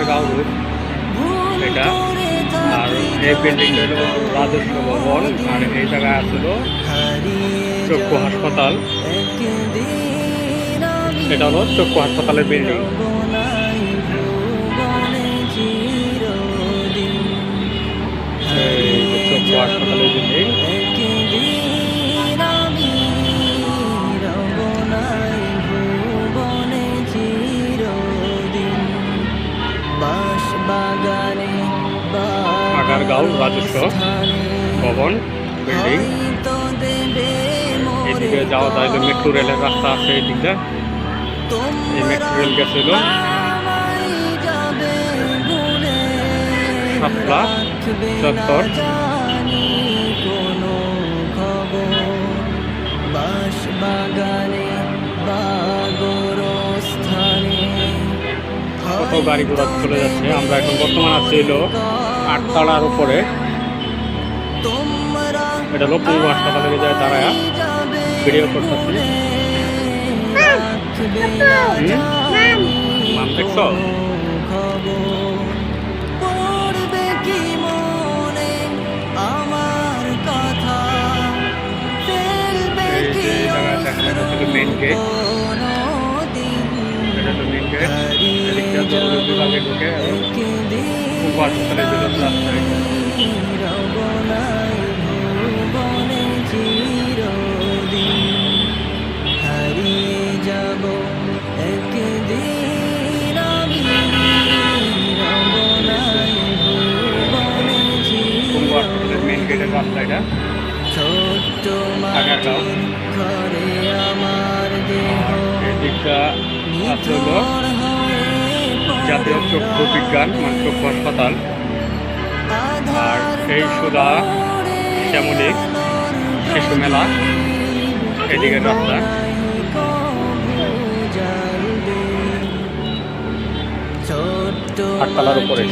Agargaon road এটা। আর এই বিল্ডিংটা হলো রাজস্ব ভবন, আর এই জায়গায় আসলো চক্ষু হাসপাতাল। এটা হলো চক্ষু হাসপাতালের বিল্ডিং। এই যে চক্ষু হাসপাতালের বিল্ডিং। আগারগাঁও রাজস্ব ভবন বিল্ডিং। এদিকে যাওয়া যায়, মেট্রো রেলের রাস্তা আছে এই দিকটা। এই মেট্রো রেল গেছিল শাপলা চত্বর। কত গাড়ি ঘোড়া চলে যাচ্ছে। আমরা এখন বর্তমান আছি হলো 8 তলার উপরে। এটা হলো পূর্ব হাসপাতালে যায় দাঁড়ায় ভিডিও করতেছি। মান দেখছো? মেন গেট, এটা তো মেন গেট। এদিকটা জরুরি বিভাগে ঢুকে পূর্ব হাসপাতালের ভিতর রাস্তায়। পূর্ব হাসপাতালের মেন গেটের রাস্তা এটা আগারগাঁও। এদিকটা আছে হলো জাতীয় চক্ষু বিজ্ঞান মানে চক্ষু হাসপাতাল। আর এই সুদা শ্যামলী শিশু মেলা এদিকে রাস্তা। 8 তলার উপরে।